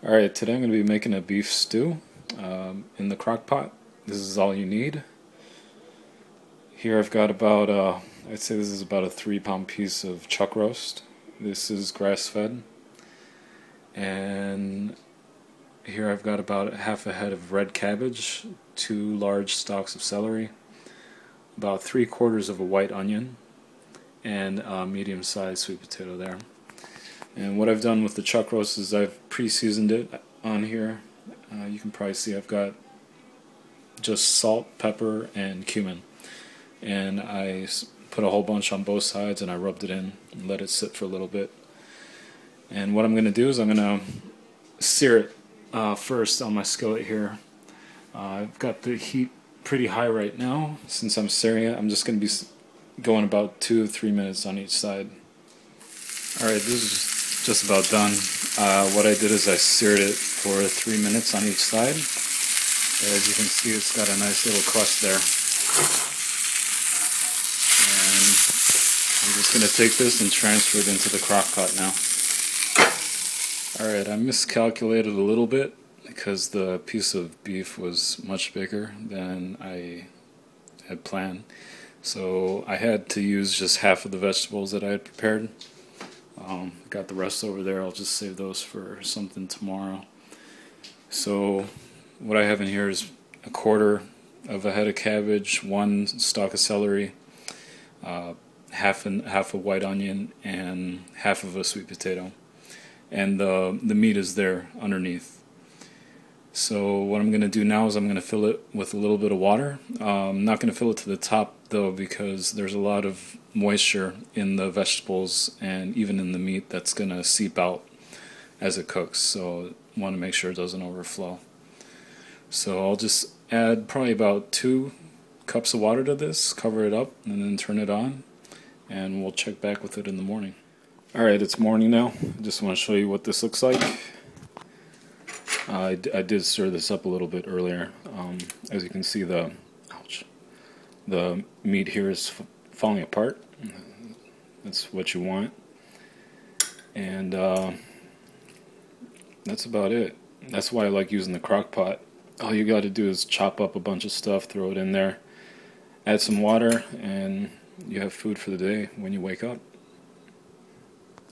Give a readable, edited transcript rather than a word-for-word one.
Alright, today I'm going to be making a beef stew in the crock pot. This is all you need. Here I've got about, I'd say this is about a 3-pound piece of chuck roast. This is grass-fed. And here I've got about half a head of red cabbage, 2 large stalks of celery, about 3/4 of a white onion, and a medium-sized sweet potato there. And what I've done with the chuck roast is I've pre-seasoned it on here. You can probably see I've got just salt, pepper, and cumin. And I put a whole bunch on both sides and I rubbed it in and let it sit for a little bit. And what I'm going to do is I'm going to sear it first on my skillet here. I've got the heat pretty high right now. Since I'm searing it, I'm just going to be going about 2 to 3 minutes on each side. Alright, this is just about done. What I did is I seared it for 3 minutes on each side. As you can see, it's got a nice little crust there. And I'm just going to take this and transfer it into the crock pot now. Alright, I miscalculated a little bit because the piece of beef was much bigger than I had planned. So I had to use just half of the vegetables that I had prepared. Got the rest over there. I'll just save those for something tomorrow. So what I have in here is 1/4 of a head of cabbage, 1 stalk of celery, half a white onion, and half of a sweet potato. And the meat is there underneath. So what I'm going to do now is I'm going to fill it with a little bit of water. I'm not going to fill it to the top though, because there's a lot of moisture in the vegetables and even in the meat that's going to seep out as it cooks. So I want to make sure it doesn't overflow. So I'll just add probably about 2 cups of water to this, cover it up, and then turn it on, and we'll check back with it in the morning. Alright, it's morning now. I just want to show you what this looks like. I did stir this up a little bit earlier. As you can see, the meat here is falling apart. That's what you want. And that's about it. That's why I like using the crock pot. All you got to do is chop up a bunch of stuff, throw it in there, add some water, and you have food for the day when you wake up.